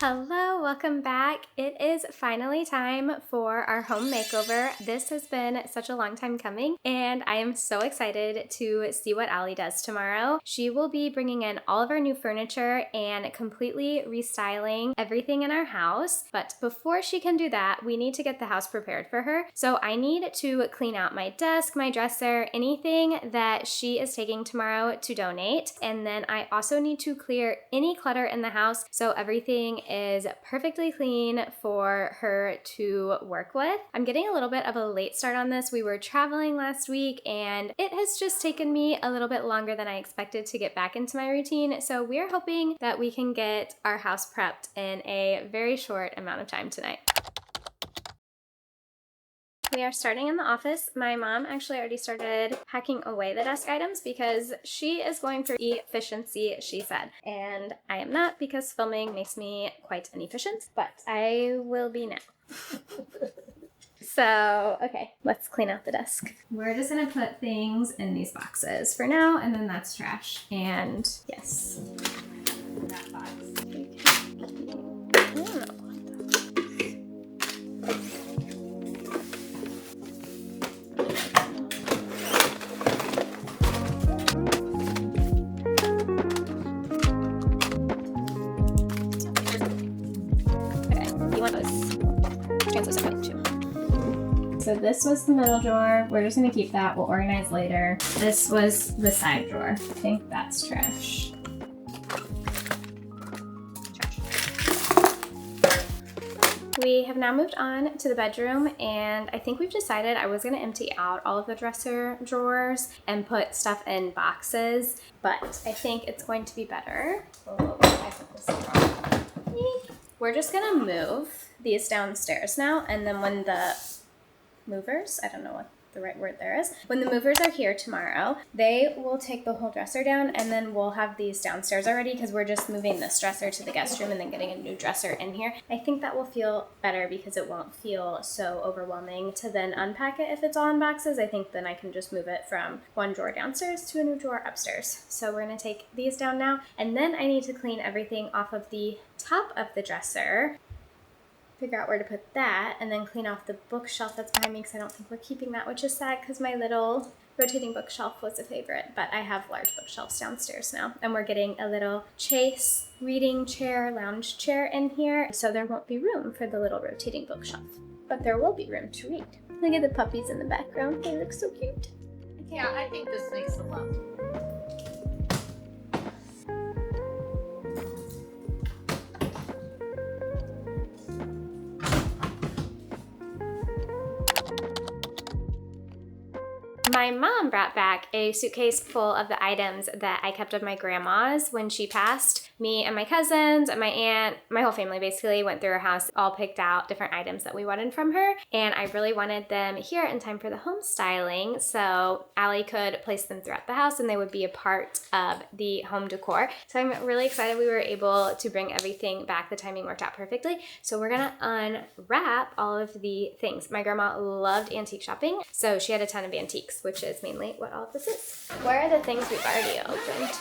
Hello, welcome back. It is finally time for our home makeover. This has been such a long time coming, and I am so excited to see what Allie does tomorrow. She will be bringing in all of our new furniture and completely restyling everything in our house. But before she can do that, we need to get the house prepared for her. So I need to clean out my desk, my dresser, anything that she is taking tomorrow to donate. And then I also need to clear any clutter in the house so everything is perfectly clean for her to work with. I'm getting a little bit of a late start on this. We were traveling last week and it has just taken me a little bit longer than I expected to get back into my routine. So we're hoping that we can get our house prepped in a very short amount of time tonight. We are starting in the office. My mom actually already started packing away the desk items because she is going for efficiency, she said. And I am not because filming makes me quite inefficient, but I will be now. So, okay, let's clean out the desk. We're just gonna put things in these boxes for now, and then that's trash. And yes. That box. So this was the middle drawer. We're just gonna keep that. We'll organize later. This was the side drawer. I think that's trash. We have now moved on to the bedroom, and I think we've decided I was gonna empty out all of the dresser drawers and put stuff in boxes, but I think it's going to be better. We're just gonna move these downstairs now, and then when the movers, I don't know what the right word there is, when the movers are here tomorrow, they will take the whole dresser down, and then we'll have these downstairs already because we're just moving this dresser to the guest room and then getting a new dresser in here. I think that will feel better because it won't feel so overwhelming to then unpack it if it's all in boxes. I think then I can just move it from one drawer downstairs to a new drawer upstairs. So we're gonna take these down now, and then I need to clean everything off of the top of the dresser, figure out where to put that, and then clean off the bookshelf that's behind me because I don't think we're keeping that, which is sad because my little rotating bookshelf was a favorite. But I have large bookshelves downstairs now, and we're getting a little Chase reading chair, lounge chair in here, so there won't be room for the little rotating bookshelf, but there will be room to read. Look at the puppies in the background. They look so cute. Yeah, I think this makes a lot. My mom brought back a suitcase full of the items that I kept of my grandma's when she passed. Me and my cousins and my aunt, my whole family basically went through her house, all picked out different items that we wanted from her, and I really wanted them here in time for the home styling, so Allie could place them throughout the house and they would be a part of the home decor. So I'm really excited we were able to bring everything back. The timing worked out perfectly. So we're gonna unwrap all of the things. My grandma loved antique shopping, so she had a ton of antiques, which is mainly what all of this is. Where are the things we've already opened?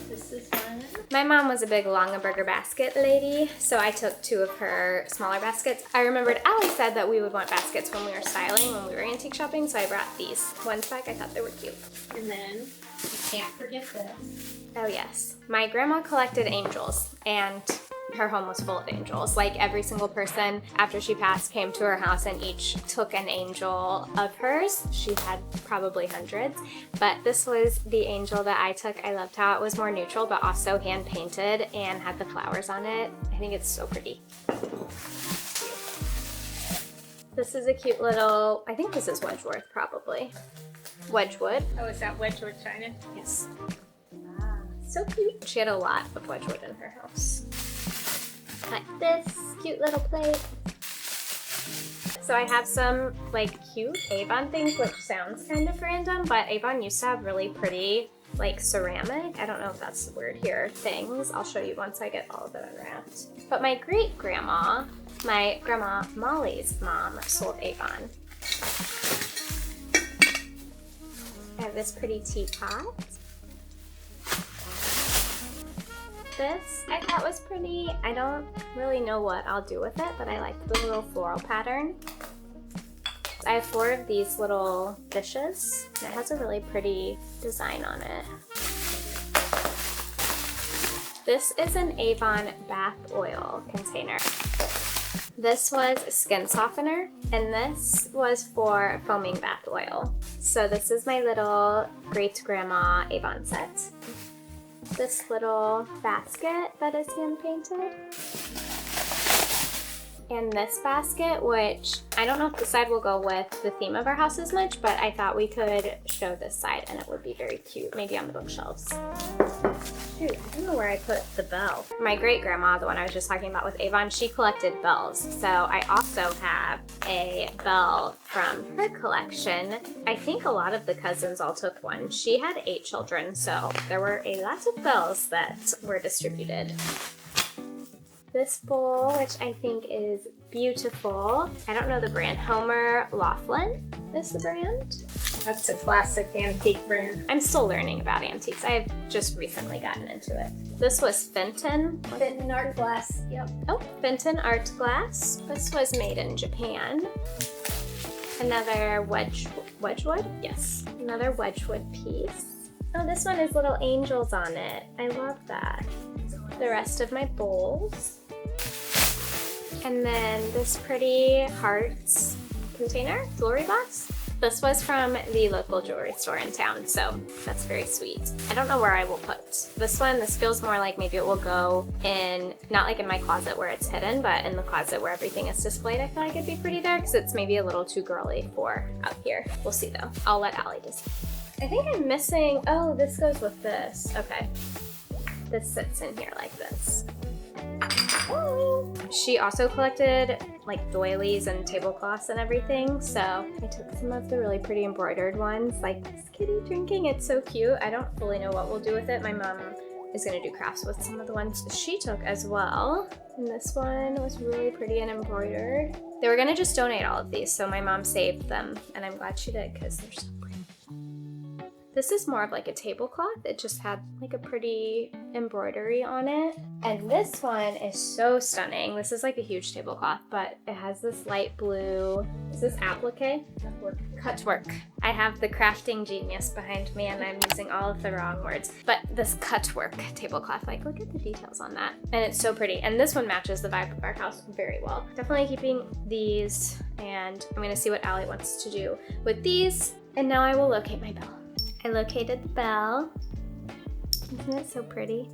This is one. My mom was a big Longaberger basket lady, so I took 2 of her smaller baskets. I remembered Allie said that we would want baskets when we were styling, when we were antique shopping, so I brought these ones back. I thought they were cute. And then you can't forget this. Oh yes. My grandma collected angels, and her home was full of angels. Like every single person after she passed came to her house and each took an angel of hers. She had probably hundreds, but this was the angel that I took. I loved how it was more neutral but also hand painted and had the flowers on it. I think it's so pretty. This is a cute little, I think this is Wedgworth probably. Wedgwood. Oh, is that Wedgwood China? Yes. Ah, so cute. She had a lot of Wedgwood in her house. Like this cute little plate. So I have some like cute Avon things, which sounds kind of random, but Avon used to have really pretty like ceramic, I don't know if that's the word here, things. I'll show you once I get all of it unwrapped. But my great grandma, my grandma Molly's mom, sold Avon. I have this pretty teapot. This I thought was pretty. I don't really know what I'll do with it, but I like the little floral pattern. I have 4 of these little dishes, and it has a really pretty design on it. This is an Avon bath oil container. This was skin softener, and this was for foaming bath oil. So this is my little great-grandma Avon set. This little basket that is hand painted. And this basket, which I don't know if the side will go with the theme of our house as much, but I thought we could show this side and it would be very cute, maybe on the bookshelves. Shoot, I don't know where I put the bell. My great-grandma, the one I was just talking about with Avon, she collected bells. So I also have a bell from her collection. I think a lot of the cousins all took one. She had 8 children, so there were a lot of bells that were distributed. This bowl, which I think is beautiful. I don't know the brand. Homer Laughlin is the brand. That's a classic antique brand. I'm still learning about antiques. I have just recently gotten into it. This was Fenton. Fenton art glass, yep. Oh, Fenton art glass. This was made in Japan. Another Wedgwood? Yes. Another Wedgwood piece. Oh, this one has little angels on it. I love that. The rest of my bowls. And then this pretty hearts container, jewelry box. This was from the local jewelry store in town, so that's very sweet. I don't know where I will put this one. This feels more like maybe it will go in, not like in my closet where it's hidden, but in the closet where everything is displayed. I feel like it'd be pretty there because it's maybe a little too girly for out here. We'll see though. I'll let Allie decide. I think I'm missing, oh, this goes with this. Okay. This sits in here like this. She also collected like doilies and tablecloths and everything, so I took some of the really pretty embroidered ones, like this kitty drinking. It's so cute. I don't fully know what we'll do with it. My mom is gonna do crafts with some of the ones she took as well. And this one was really pretty and embroidered. They were gonna just donate all of these, so my mom saved them, and I'm glad she did because they're so pretty. This is more of like a tablecloth. It just had like a pretty embroidery on it. And this one is so stunning. This is like a huge tablecloth, but it has this light blue, is this applique? Cutwork. I have the crafting genius behind me and I'm using all of the wrong words. But this cutwork tablecloth, like look at the details on that. And it's so pretty. And this one matches the vibe of our house very well. Definitely keeping these, and I'm gonna see what Allie wants to do with these. And now I will locate my bell. I located the bell. Isn't it so pretty?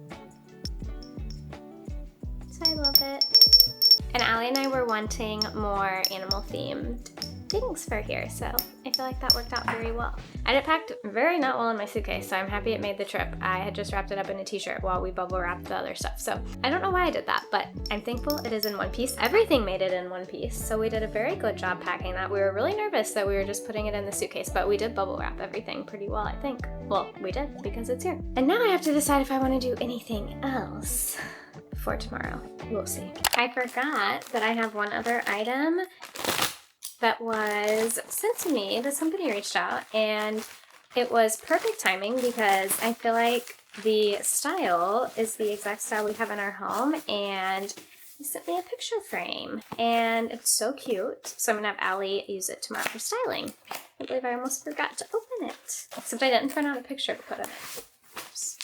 So I love it. And Allie and I were wanting more animal themed things for here, so I feel like that worked out very well. I had it packed very not well in my suitcase, so I'm happy it made the trip. I had just wrapped it up in a t-shirt while we bubble wrapped the other stuff, so I don't know why I did that, but I'm thankful it is in one piece. Everything made it in one piece, so we did a very good job packing that. We were really nervous that we were just putting it in the suitcase, but we did bubble wrap everything pretty well, I think. Well, we did, because it's here. And now I have to decide if I want to do anything else for tomorrow. We'll see. I forgot that I have one other item that was sent to me that somebody reached out, and it was perfect timing because I feel like the style is the exact style we have in our home, and he sent me a picture frame and it's so cute. So I'm gonna have Allie use it tomorrow for styling. I believe I almost forgot to open it, except I didn't print out a picture to put in it. Oops.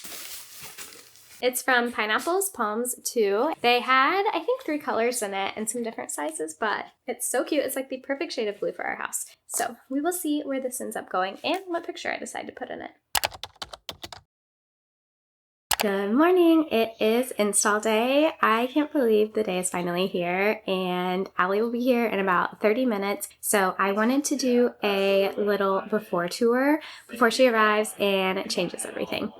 It's from Pineapples Palms 2. They had, I think, 3 colors in it and some different sizes, but it's so cute. It's like the perfect shade of blue for our house. So we will see where this ends up going and what picture I decide to put in it. Good morning. It is install day. I can't believe the day is finally here, and Allie will be here in about 30 minutes. So I wanted to do a little before tour before she arrives and changes everything.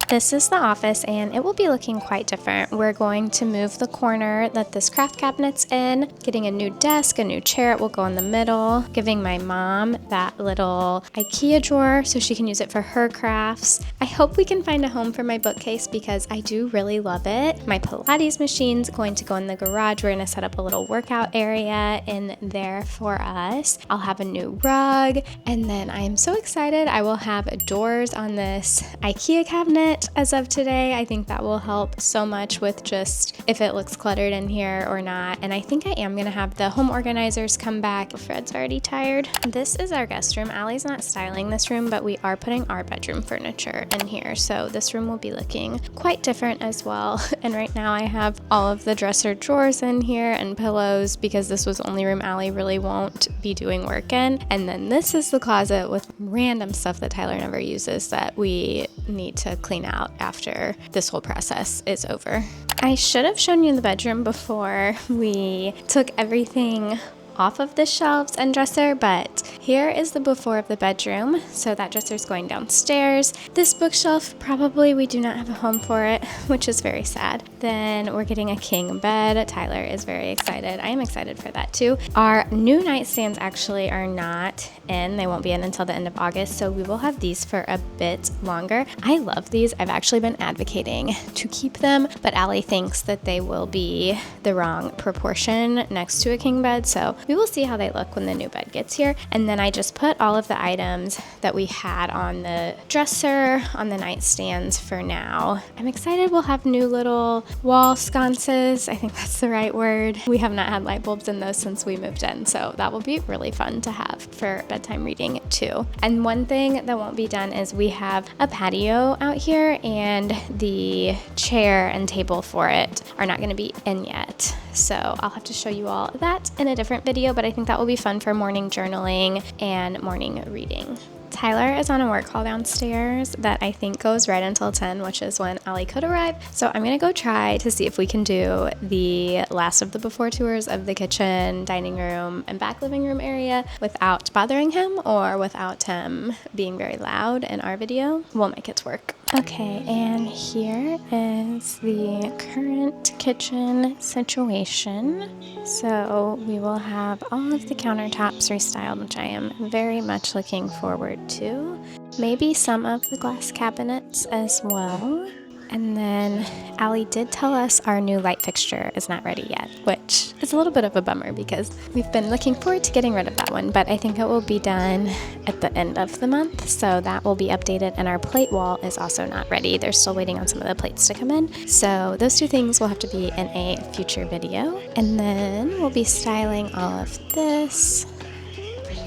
This is the office, and it will be looking quite different. We're going to move the corner that this craft cabinet's in, getting a new desk, a new chair. It will go in the middle, giving my mom that little IKEA drawer so she can use it for her crafts. I hope we can find a home for my bookcase because I do really love it. My Pilates machine's going to go in the garage. We're going to set up a little workout area in there for us. I'll have a new rug, and then I am so excited. I will have doors on this IKEA cabinet. it as of today. I think that will help so much with just if it looks cluttered in here or not. And I think I am gonna have the home organizers come back. Fred's already tired. This is our guest room. Allie's not styling this room, but we are putting our bedroom furniture in here. So this room will be looking quite different as well. And right now I have all of the dresser drawers in here and pillows because this was the only room Allie really won't be doing work in. And then this is the closet with random stuff that Tyler never uses that we need to clean out after this whole process is over. I should have shown you the bedroom before we took everything off of the shelves and dresser, but here is the before of the bedroom. So that dresser is going downstairs. This bookshelf, probably we do not have a home for it, which is very sad. Then we're getting a king bed. Tyler is very excited. I am excited for that too. Our new nightstands actually are not in. They won't be in until the end of August, so we will have these for a bit longer. I love these. I've actually been advocating to keep them, but Allie thinks that they will be the wrong proportion next to a king bed, so we will see how they look when the new bed gets here. And then I just put all of the items that we had on the dresser on the nightstands for now. I'm excited we'll have new little wall sconces. I think that's the right word. We have not had light bulbs in those since we moved in, so that will be really fun to have for bedtime reading too. And one thing that won't be done is we have a patio out here and the chair and table for it are not going to be in yet. So I'll have to show you all that in a different video, but I think that will be fun for morning journaling and morning reading. Tyler is on a work call downstairs that I think goes right until 10, which is when Allie could arrive. So I'm gonna go try to see if we can do the last of the before tours of the kitchen, dining room, and back living room area without bothering him or without him being very loud in our video. We'll make it work. Okay, and here is the current kitchen situation. So we will have all of the countertops restyled, which I am very much looking forward to. Maybe some of the glass cabinets as well. And then Allie did tell us our new light fixture is not ready yet, which is a little bit of a bummer because we've been looking forward to getting rid of that one, but I think it will be done at the end of the month, so that will be updated. And our plate wall is also not ready. They're still waiting on some of the plates to come in. So those two things will have to be in a future video. And then we'll be styling all of this.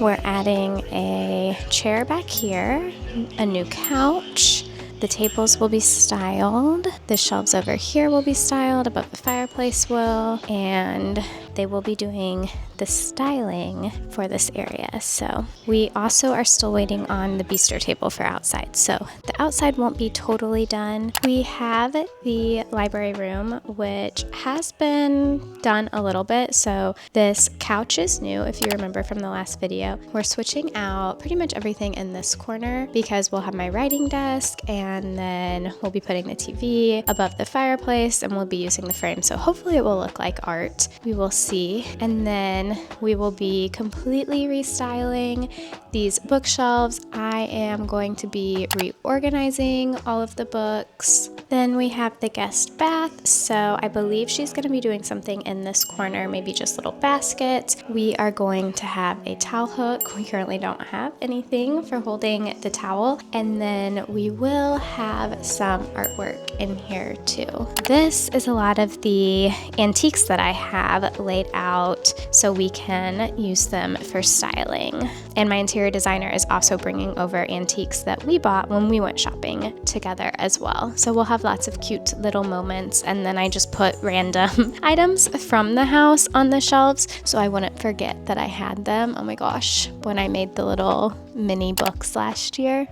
We're adding a chair back here, a new couch. The tables will be styled. The shelves over here will be styled, above the fireplace will, and they will be doing the styling for this area. So we also are still waiting on the bistro table for outside. So the outside won't be totally done. We have the library room, which has been done a little bit. So this couch is new, if you remember from the last video. We're switching out pretty much everything in this corner because we'll have my writing desk, and then we'll be putting the TV above the fireplace, and we'll be using the frame. So hopefully it will look like art. We will see. And then we will be completely restyling these bookshelves. I am going to be reorganizing all of the books. Then we have the guest bath. So I believe she's going to be doing something in this corner, maybe just little baskets. We are going to have a towel hook. We currently don't have anything for holding the towel. And then we will have some artwork in here too. This is a lot of the antiques that I have laid out so we can use them for styling. And my interior designer is also bringing over antiques that we bought when we went shopping together as well. So we'll have lots of cute little moments, and then I just put random items from the house on the shelves so I wouldn't forget that I had them. Oh my gosh, when I made the little mini books last year.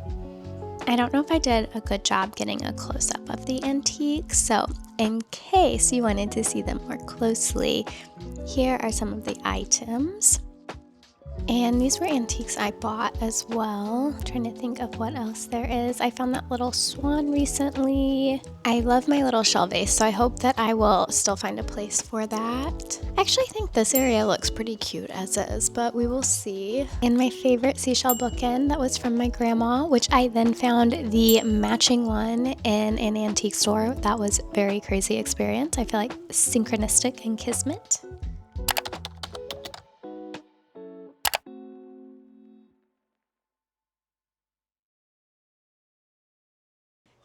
I don't know if I did a good job getting a close-up of the antiques, so in case you wanted to see them more closely, here are some of the items. And these were antiques I bought as well. I'm trying to think of what else there is. I found that little swan recently. I love my little shell vase, so I hope that I will still find a place for that. I actually think this area looks pretty cute as is, but we will see. And my favorite seashell bookend that was from my grandma, which I then found the matching one in an antique store. That was a very crazy experience. I feel like synchronistic and kismet.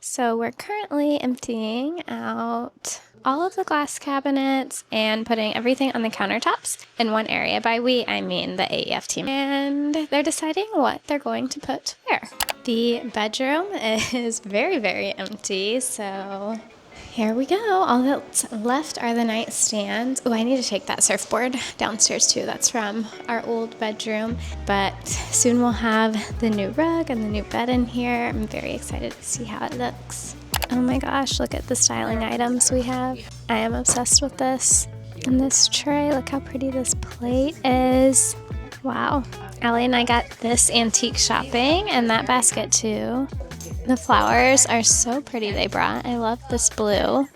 So we're currently emptying out all of the glass cabinets and putting everything on the countertops in one area. By we, I mean the AEF team. And they're deciding what they're going to put where. The bedroom is very, very empty, so here we go. All that's left are the nightstands. Oh, I need to take that surfboard downstairs too. That's from our old bedroom. But soon we'll have the new rug and the new bed in here. I'm very excited to see how it looks. Oh my gosh, look at the styling items we have. I am obsessed with this. And this tray, look how pretty this plate is. Wow. Allie and I got this antique shopping and that basket too. The flowers are so pretty they brought. I love this blue.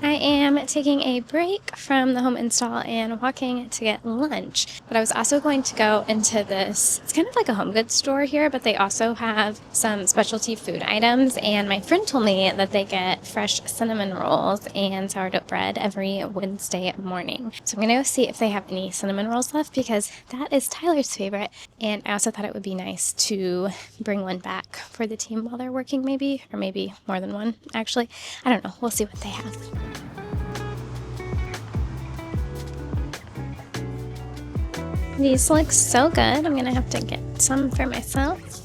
I am taking a break from the home install and walking to get lunch. But I was also going to go into this, it's kind of like a home goods store here, but they also have some specialty food items. And my friend told me that they get fresh cinnamon rolls and sourdough bread every Wednesday morning. So I'm going to go see if they have any cinnamon rolls left because that is Tyler's favorite. And I also thought it would be nice to bring one back for the team while they're working maybe, or maybe more than one actually. I don't know. We'll see what they have. These look so good. I'm gonna have to get some for myself.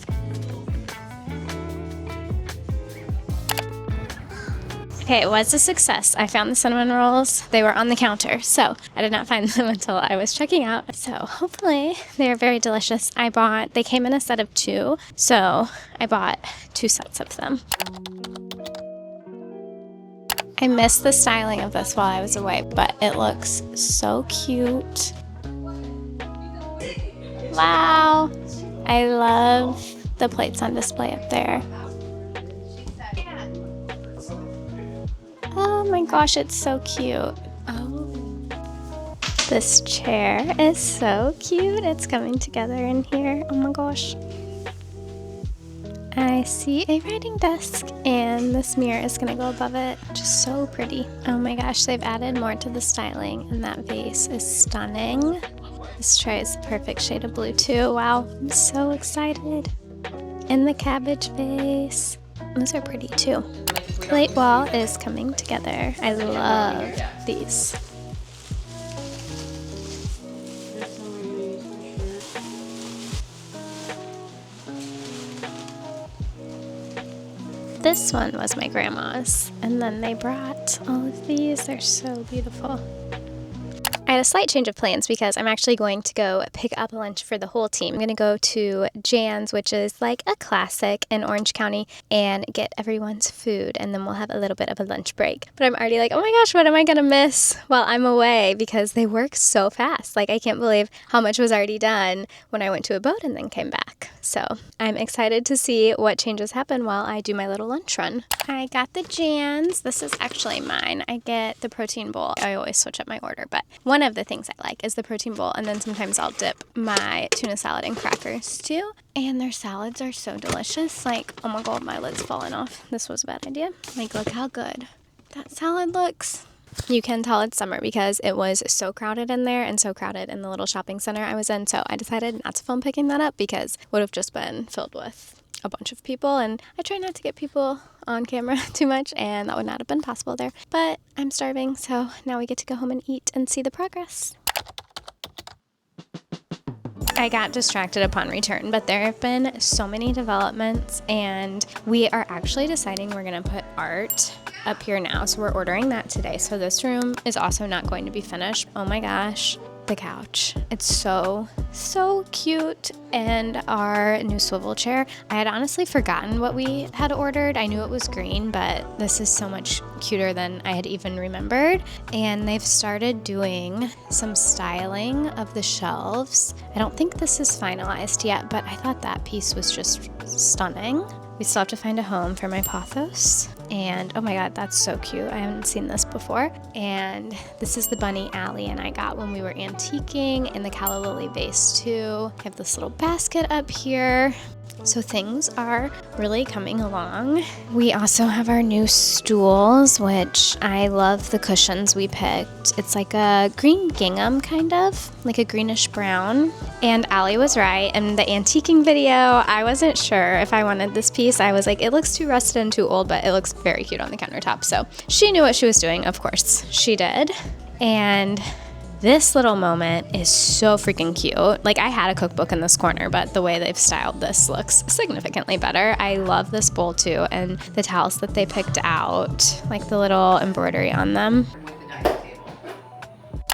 Okay, it was a success. I found the cinnamon rolls. They were on the counter, so I did not find them until I was checking out. So hopefully they are very delicious. They came in a set of 2, so I bought 2 sets of them. I missed the styling of this while I was away, but it looks so cute. Wow! I love the plates on display up there. Oh my gosh, it's so cute. Oh. This chair is so cute. It's coming together in here. Oh my gosh. I see a writing desk and this mirror is gonna go above it. Just so pretty. Oh my gosh, they've added more to the styling and that vase is stunning. This tray is the perfect shade of blue too. Wow, I'm so excited. And the cabbage vase. Those are pretty too. Plate wall is coming together. I love these. This one was my grandma's, and then they brought all of these. They're so beautiful. I had a slight change of plans because I'm actually going to go pick up lunch for the whole team. I'm going to go to Jan's, which is like a classic in Orange County, and get everyone's food, and then we'll have a little bit of a lunch break. But I'm already like, oh my gosh, what am I going to miss while I'm away? Because they work so fast. Like, I can't believe how much was already done when I went to a boat and then came back. So I'm excited to see what changes happen while I do my little lunch run. I got the Jan's. This is actually mine. I get the protein bowl. I always switch up my order, but one of the things I like is the protein bowl, and then sometimes I'll dip my tuna salad in crackers too. And their salads are so delicious. Like, oh my god, my lid's falling off. This was a bad idea. Like, look how good that salad looks. You can tell it's summer because it was so crowded in there and so crowded in the little shopping center I was in. So I decided not to film picking that up because it would have just been filled with a bunch of people, and I try not to get people on camera too much, and that would not have been possible there. But I'm starving, so now we get to go home and eat and see the progress. I got distracted upon return, but there have been so many developments, and we are actually deciding we're going to put art up here now. So we're ordering that today. So this room is also not going to be finished. Oh my gosh. The couch. It's so cute. And our new swivel chair. I had honestly forgotten what we had ordered. I knew it was green, but this is so much cuter than I had even remembered. And they've started doing some styling of the shelves. I don't think this is finalized yet, but I thought that piece was just stunning. We still have to find a home for my pothos. And oh my god, that's so cute. I haven't seen this before. And this is the bunny Allie and I got when we were antiquing, in the calla lily vase too. I have this little basket up here. So things are really coming along. We also have our new stools, which I love the cushions we picked. It's like a green gingham, kind of, like a greenish brown. And Allie was right. In the antiquing video, I wasn't sure if I wanted this piece. I was like, it looks too rusted and too old, but it looks very cute on the countertop. So she knew what she was doing, of course. She did. And this little moment is so freaking cute. Like, I had a cookbook in this corner, but the way they've styled this looks significantly better. I love this bowl too, and the towels that they picked out, like the little embroidery on them.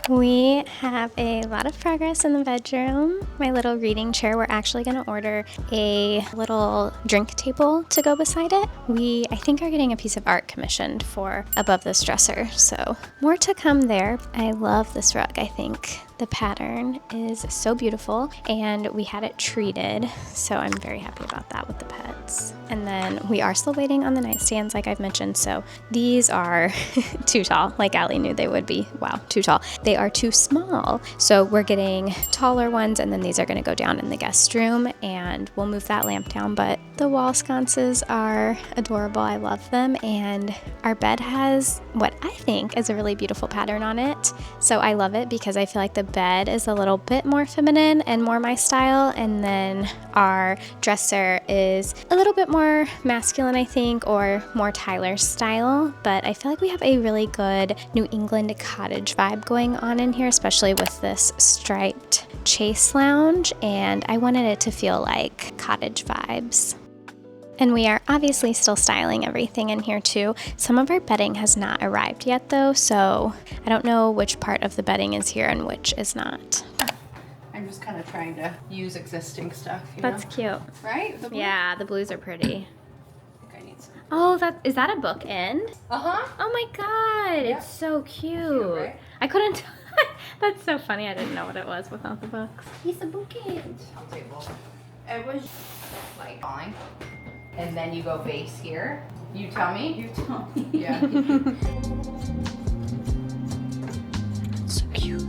We have a lot of progress in the bedroom. My little reading chair, we're actually gonna order a little drink table to go beside it. We, I think, are getting a piece of art commissioned for above this dresser, so more to come there. I love this rug. I think the pattern is so beautiful, and we had it treated, so I'm very happy about that with the pets. And then we are still waiting on the nightstands, like I've mentioned, so these are too tall, like Allie knew they would be. Wow, too tall. They are too small, so we're getting taller ones, and then these are gonna go down in the guest room, and we'll move that lamp down, but the wall sconces are adorable. I love them, and our bed has what I think is a really beautiful pattern on it, so I love it because I feel like the bed is a little bit more feminine and more my style, and then our dresser is a little bit more masculine, I think, or more Tyler's style, but I feel like we have a really good New England cottage vibe going on in here, especially with this striped chase lounge, and I wanted it to feel like cottage vibes. And we are obviously still styling everything in here too. Some of our bedding has not arrived yet though, so I don't know which part of the bedding is here and which is not. I'm just kind of trying to use existing stuff, you That's know? cute. Right? The blue? Yeah, the blues are pretty. I think I need some. Oh, is that a bookend? Uh-huh. Oh my god, Yeah. it's so cute. Cute, right? I couldn't That's so funny. I didn't know what it was without the books. It's a bookend. Table. It was like falling. And then you go base here. You tell me. You tell me. Yeah. So cute.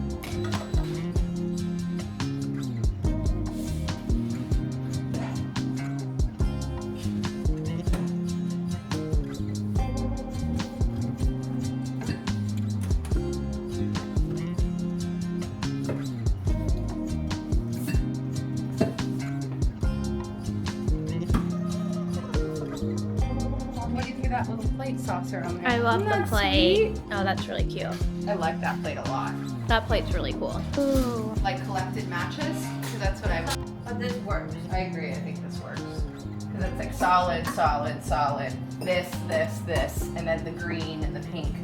What do you think of that little plate saucer on there? I love Isn't the that plate. sweet? Oh, that's really cute. I like that plate a lot. That plate's really cool. Ooh. Like collected matches, because that's what I want. But this works. I agree. I think this works. Because it's like solid, solid, solid. This, and then the green and the pink.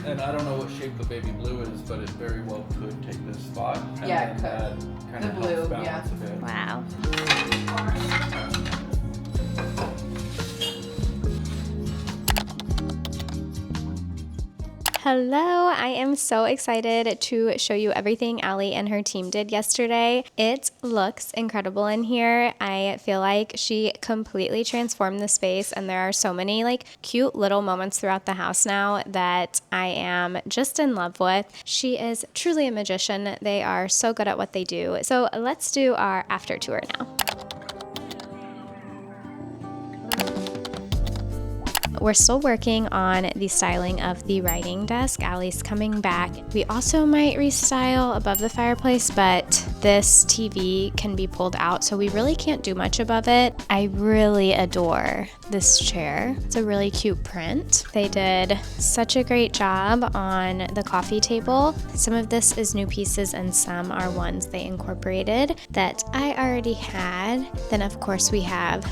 And I don't know what shape the baby blue is, but it very well could take this spot. And Yeah, it then could. that kind The of blue, helps balance yeah. a bit. Wow. Hello, I am so excited to show you everything Allie and her team did yesterday. It looks incredible in here. I feel like she completely transformed the space, and there are so many like cute little moments throughout the house now that I am just in love with. She is truly a magician. They are so good at what they do. So let's do our after tour now. We're still working on the styling of the writing desk. Allie's coming back. We also might restyle above the fireplace, but this TV can be pulled out, so we really can't do much above it. I really adore this chair. It's a really cute print. They did such a great job on the coffee table. Some of this is new pieces and some are ones they incorporated that I already had. Then of course we have,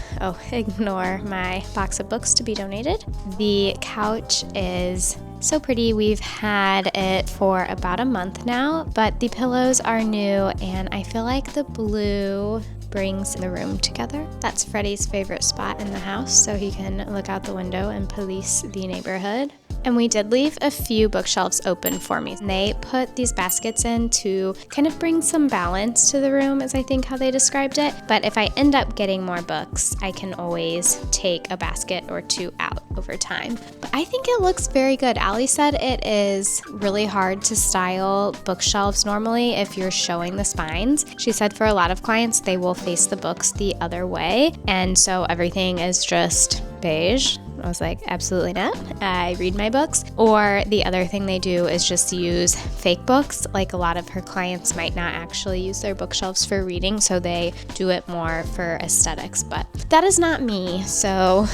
ignore my box of books to be donated. The couch is so pretty. We've had it for about a month now, but the pillows are new and I feel like the blue brings the room together. That's Freddie's favorite spot in the house, so he can look out the window and police the neighborhood. And we did leave a few bookshelves open for me. And they put these baskets in to kind of bring some balance to the room, is I think how they described it. But if I end up getting more books, I can always take a basket or two out over time. But I think it looks very good. Allie said it is really hard to style bookshelves normally if you're showing the spines. She said for a lot of clients, they will face the books the other way. And so everything is just beige. I was like, absolutely not. I read my books. Or the other thing they do is just use fake books. Like a lot of her clients might not actually use their bookshelves for reading, so they do it more for aesthetics. But that is not me. So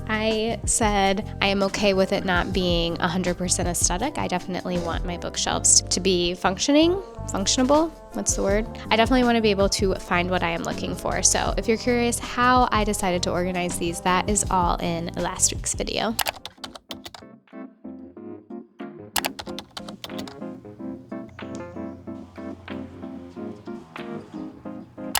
I said I am okay with it not being 100% aesthetic. I definitely want my bookshelves to be functionable. What's the word? I definitely want to be able to find what I am looking for. So if you're curious how I decided to organize these, that is all in last week's video.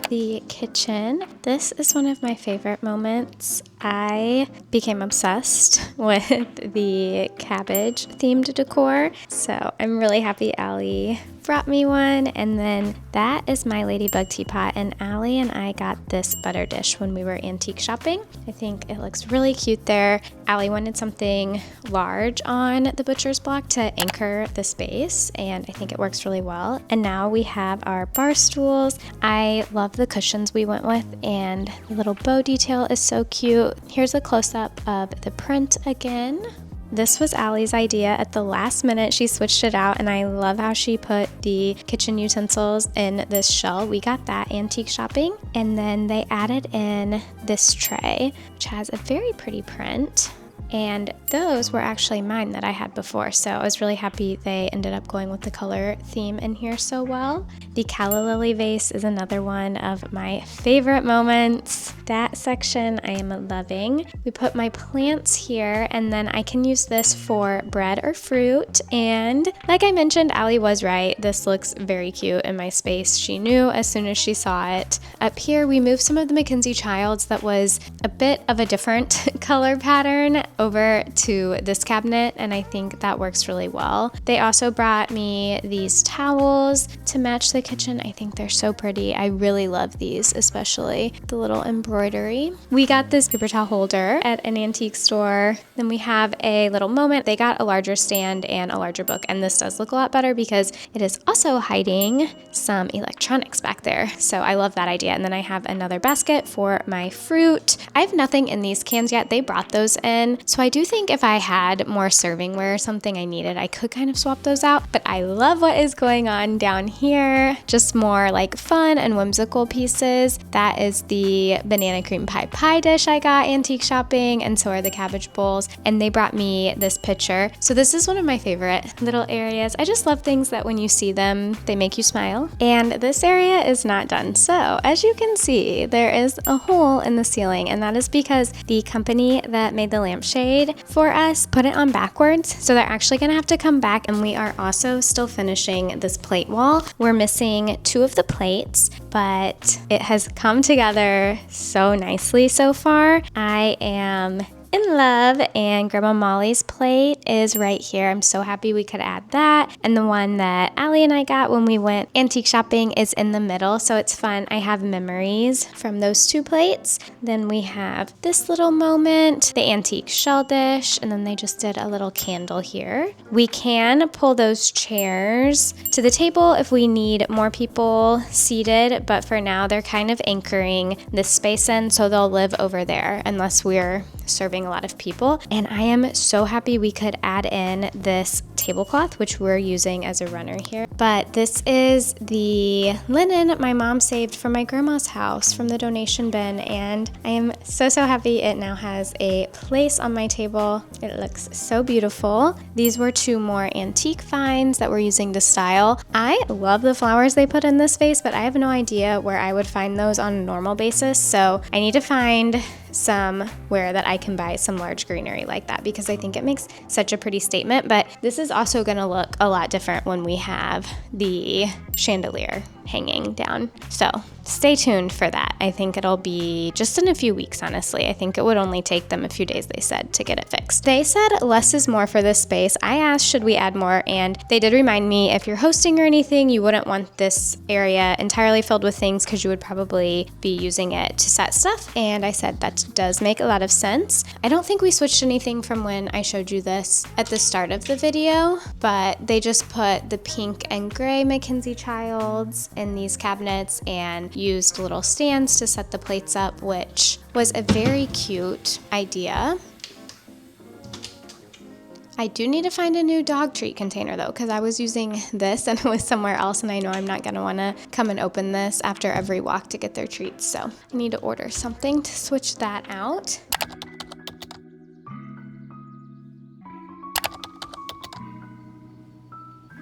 The kitchen. This is one of my favorite moments. I became obsessed with the cabbage themed decor, so I'm really happy Allie brought me one. And then that is my ladybug teapot, and Allie and I got this butter dish when we were antique shopping. I think it looks really cute there. Allie wanted something large on the butcher's block to anchor the space, and I think it works really well. And now we have our bar stools. I love the cushions we went with, and the little bow detail is so cute. Here's a close-up of the print again. This was Allie's idea. At the last minute, she switched it out, and I love how she put the kitchen utensils in this shell. We got that antique shopping, and then they added in this tray, which has a very pretty print. And those were actually mine that I had before, so I was really happy they ended up going with the color theme in here so well. The calla lily vase is another one of my favorite moments. That section I am loving. We put my plants here, and then I can use this for bread or fruit. And like I mentioned, Allie was right. This looks very cute in my space. She knew as soon as she saw it. Up here, we moved some of the Mackenzie Childs that was a bit of a different color pattern over to this cabinet, and I think that works really well. They also brought me these towels to match the kitchen. I think they're so pretty. I really love these, especially the little embroidery. We got this paper towel holder at an antique store. Then we have a little moment. They got a larger stand and a larger book, and this does look a lot better because it is also hiding some electronics back there. So I love that idea. And then I have another basket for my fruit. I have nothing in these cans yet. They brought those in. So I do think if I had more servingware or something I needed, I could kind of swap those out. But I love what is going on down here. Just more like fun and whimsical pieces. That is the banana cream pie dish I got antique shopping, and so are the cabbage bowls. And they brought me this pitcher. So this is one of my favorite little areas. I just love things that when you see them, they make you smile. And this area is not done. So as you can see, there is a hole in the ceiling, and that is because the company that made the lampshade for us put it on backwards, so they're actually gonna have to come back. And we are also still finishing this plate wall. We're missing 2 of the plates, but it has come together so nicely so far. I am in love, and Grandma Molly's plate is right here. I'm so happy we could add that. And the one that Allie and I got when we went antique shopping is in the middle, so it's fun. I have memories from those 2 plates. Then we have this little moment, the antique shell dish, and then they just did a little candle here. We can pull those chairs to the table if we need more people seated, but for now they're kind of anchoring this space in, so they'll live over there unless we're serving a lot of people. And I am so happy we could add in this tablecloth, which we're using as a runner here. But this is the linen my mom saved from my grandma's house from the donation bin, and I am so happy it now has a place on my table. It looks so beautiful. These were 2 more antique finds that we're using to style. I love the flowers they put in this vase, but I have no idea where I would find those on a normal basis, so I need to find somewhere that I can buy some large greenery like that, because I think it makes such a pretty statement. But this is also going to look a lot different when we have the chandelier hanging down. So stay tuned for that. I think it'll be just in a few weeks, honestly. I think it would only take them a few days, they said, to get it fixed. They said less is more for this space. I asked, should we add more? And they did remind me, if you're hosting or anything, you wouldn't want this area entirely filled with things because you would probably be using it to set stuff. And I said that does make a lot of sense. I don't think we switched anything from when I showed you this at the start of the video, but they just put the pink and gray Mackenzie Childs in these cabinets and used little stands to set the plates up, which was a very cute idea. I do need to find a new dog treat container though, because I was using this and it was somewhere else, and I know I'm not gonna wanna come and open this after every walk to get their treats, so I need to order something to switch that out.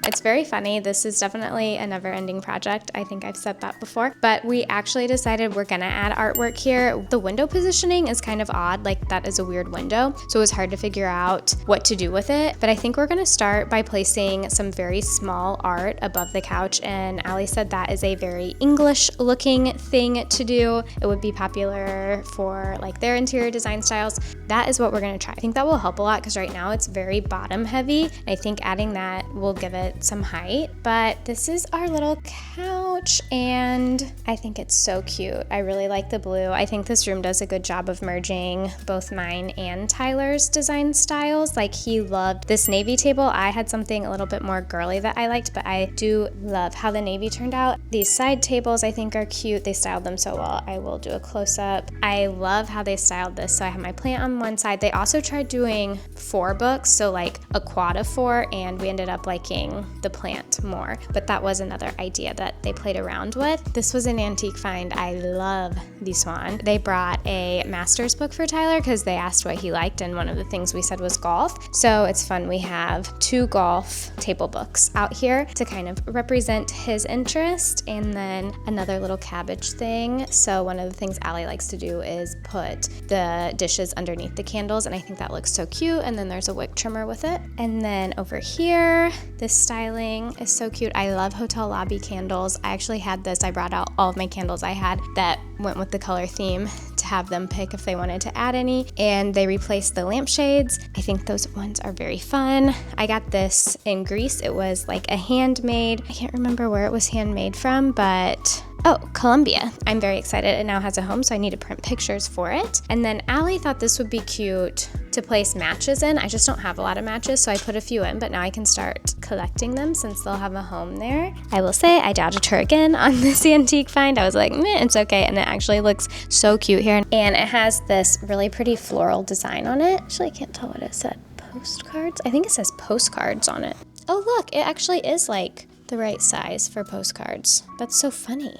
It's very funny. This is definitely a never-ending project. I think I've said that before, but we actually decided we're gonna add artwork here. The window positioning is kind of odd, like that is a weird window, so it was hard to figure out what to do with it, but I think we're gonna start by placing some very small art above the couch, and Allie said that is a very English-looking thing to do. It would be popular for like their interior design styles. That is what we're gonna try. I think that will help a lot because right now it's very bottom heavy. I think adding that will give it some height, but this is our little couch and I think it's so cute. I really like the blue. I think this room does a good job of merging both mine and Tyler's design styles. Like, he loved this navy table. I had something a little bit more girly that I liked, but I do love how the navy turned out. These side tables I think are cute. They styled them so well. I will do a close-up. I love how they styled this. So I have my plant on one side. They also tried doing 4 books, so like a quad of 4, and we ended up liking the plant more, but that was another idea that they played around with. This was an antique find. I love the swan. They brought a master's book for Tyler because they asked what he liked, and one of the things we said was golf. So it's fun. We have 2 golf table books out here to kind of represent his interest, and then another little cabbage thing. So one of the things Allie likes to do is put the dishes underneath the candles, and I think that looks so cute. And then there's a wick trimmer with it. And then over here, this styling is so cute. I love hotel lobby candles. I actually had this. I brought out all of my candles I had that went with the color theme to have them pick if they wanted to add any, and they replaced the lampshades. I think those ones are very fun. I got this in Greece. It was like a handmade, I can't remember where it was handmade from, but oh, Colombia. I'm very excited. It now has a home, so I need to print pictures for it. And then Allie thought this would be cute to place matches in. I just don't have a lot of matches, so I put a few in, but now I can start collecting them since they'll have a home there. I will say I doubted her again on this antique find. I was like, meh, it's okay. And it actually looks so cute here. And it has this really pretty floral design on it. Actually, I can't tell what it said. Postcards? I think it says postcards on it. Oh, look, it actually is like the right size for postcards. That's so funny.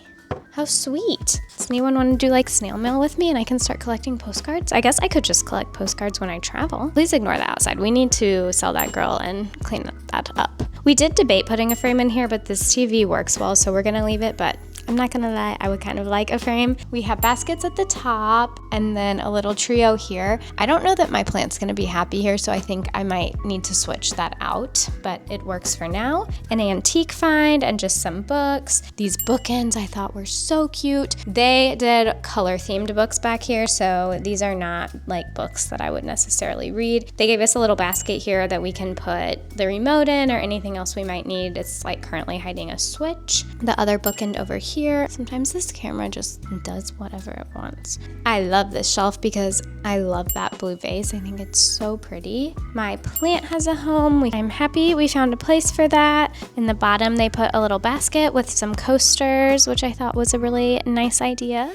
How sweet. Does anyone want to do like snail mail with me and I can start collecting postcards? I guess I could just collect postcards when I travel. Please ignore the outside. We need to sell that girl and clean that up. We did debate putting a frame in here, but this TV works well, so we're gonna leave it, but I'm not gonna lie, I would kind of like a frame. We have baskets at the top and then a little trio here. I don't know that my plant's gonna be happy here, so I think I might need to switch that out, but it works for now. An antique find and just some books. These bookends I thought were so cute. They did color themed books back here, so these are not like books that I would necessarily read. They gave us a little basket here that we can put the remote in or anything else we might need. It's like currently hiding a switch. The other bookend over here. Sometimes this camera just does whatever it wants. I love this shelf because I love that blue vase. I think it's so pretty. My plant has a home. I'm happy we found a place for that. In the bottom, they put a little basket with some coasters, which I thought was a really nice idea.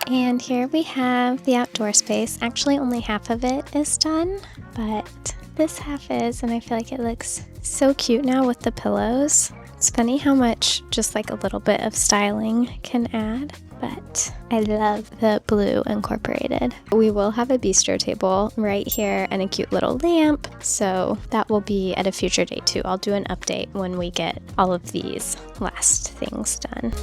And here we have the outdoor space. Actually, only half of it is done, but this half is, and I feel like it looks so cute now with the pillows. It's funny how much just like a little bit of styling can add, but I love the blue incorporated. We will have a bistro table right here and a cute little lamp, so that will be at a future date too. I'll do an update when we get all of these last things done.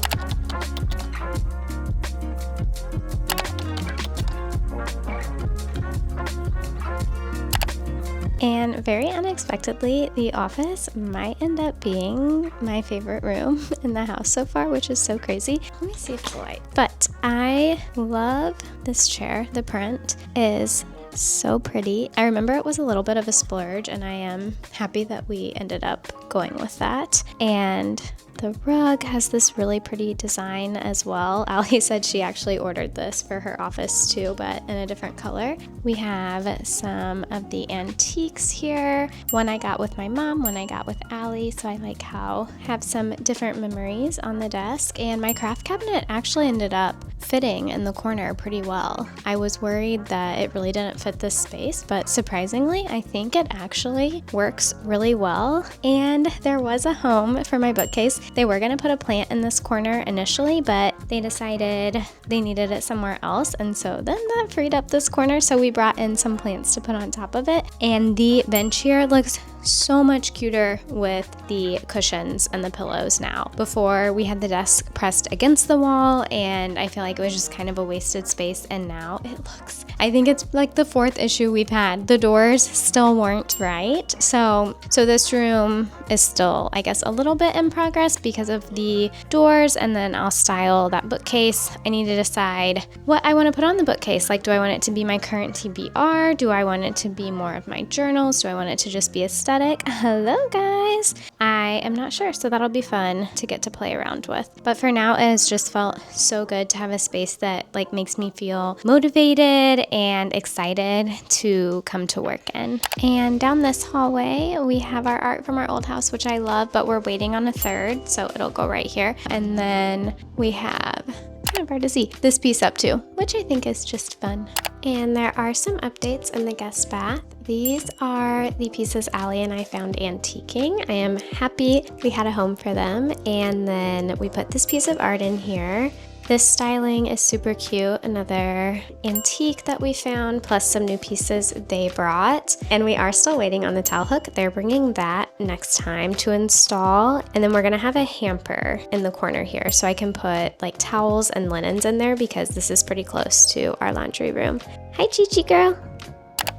And very unexpectedly, the office might end up being my favorite room in the house so far, which is so crazy. Let me see if it's light. But I love this chair. The print is so pretty. I remember it was a little bit of a splurge, and I am happy that we ended up going with that. And the rug has this really pretty design as well. Allie said she actually ordered this for her office too, but in a different color. We have some of the antiques here. One I got with my mom, one I got with Allie, so I like how I have some different memories on the desk. And my craft cabinet actually ended up fitting in the corner pretty well. I was worried that it really didn't fit this space, but surprisingly, I think it actually works really well. And there was a home for my bookcase. They were going to put a plant in this corner initially, but they decided they needed it somewhere else, and so then that freed up this corner, so we brought in some plants to put on top of it. And the bench here looks so much cuter with the cushions and the pillows now. Before, we had the desk pressed against the wall, and I feel like it was just kind of a wasted space, and now it looks, I think it's like the 4th issue we've had. The doors still weren't right, so this room is still, I guess, a little bit in progress because of the doors, and then I'll style that bookcase. I need to decide what I want to put on the bookcase. Like, do I want it to be my current TBR? Do I want it to be more of my journals? Do I want it to just be aesthetic? Hello guys! I am not sure, so that'll be fun to get to play around with. But for now, it has just felt so good to have a space that like makes me feel motivated and excited to come to work in. And down this hallway, we have our art from our old house, which I love, but we're waiting on a 3rd, so it'll go right here. And then we have, kind of hard to see, this piece up too, which I think is just fun. And there are some updates in the guest bath. These are the pieces Allie and I found antiquing. I am happy we had a home for them. And then we put this piece of art in here. This styling is super cute, another antique that we found, plus some new pieces they brought. And we are still waiting on the towel hook. They're bringing that next time to install. And then we're gonna have a hamper in the corner here, so I can put like towels and linens in there because this is pretty close to our laundry room. Hi, Gigi girl.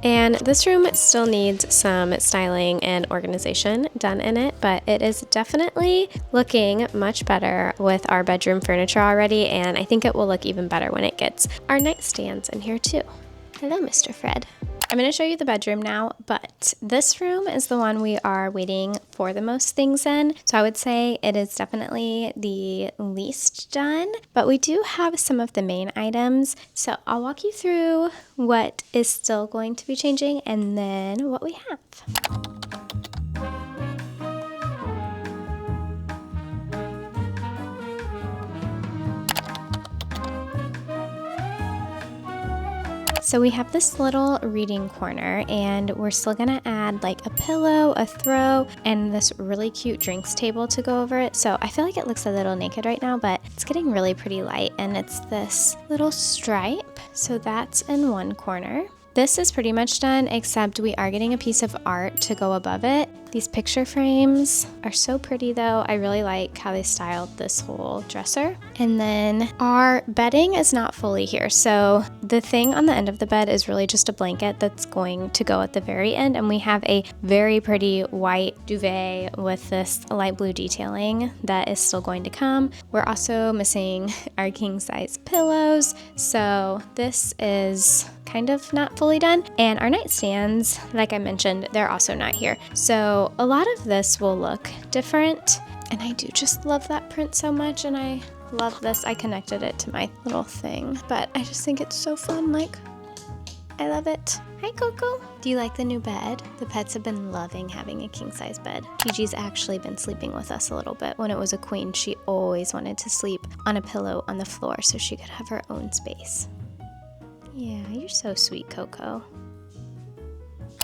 And this room still needs some styling and organization done in it, but it is definitely looking much better with our bedroom furniture already, and I think it will look even better when it gets our nightstands in here too. Hello, Mr. Fred. I'm going to show you the bedroom now, but this room is the one we are waiting for the most things in. So I would say it is definitely the least done, but we do have some of the main items. So I'll walk you through what is still going to be changing and then what we have. So we have this little reading corner, and we're still gonna add like a pillow, a throw, and this really cute drinks table to go over it. So I feel like it looks a little naked right now, but it's getting really pretty light, and it's this little stripe. So that's in one corner. This is pretty much done, except we are getting a piece of art to go above it. These picture frames are so pretty though. I really like how they styled this whole dresser. And then our bedding is not fully here. So the thing on the end of the bed is really just a blanket that's going to go at the very end. And we have a very pretty white duvet with this light blue detailing that is still going to come. We're also missing our king size pillows. So this is kind of not fully done. And our nightstands, like I mentioned, they're also not here. So a lot of this will look different. And I do just love that print so much. And I love this. I connected it to my little thing, but I just think it's so fun. Like, I love it. Hi, Coco. Do you like the new bed? The pets have been loving having a king-size bed. Gigi's actually been sleeping with us a little bit. When it was a queen, she always wanted to sleep on a pillow on the floor so she could have her own space. Yeah, you're so sweet, Coco.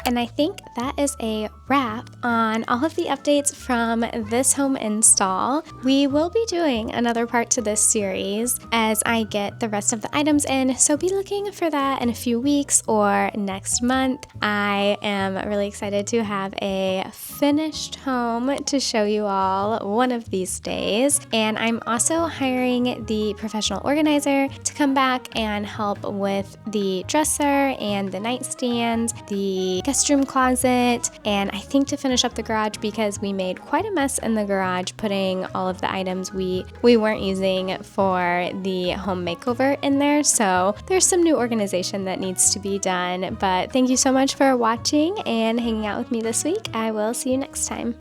And I think that is a wrap on all of the updates from this home install. We will be doing another part to this series as I get the rest of the items in, so be looking for that in a few weeks or next month. I am really excited to have a finished home to show you all one of these days. And I'm also hiring the professional organizer to come back and help with the dresser and the nightstand, the guest room closet, and I think to finish up the garage because we made quite a mess in the garage putting all of the items we weren't using for the home makeover in there. So there's some new organization that needs to be done. But thank you so much for watching and hanging out with me this week. I will see you next time.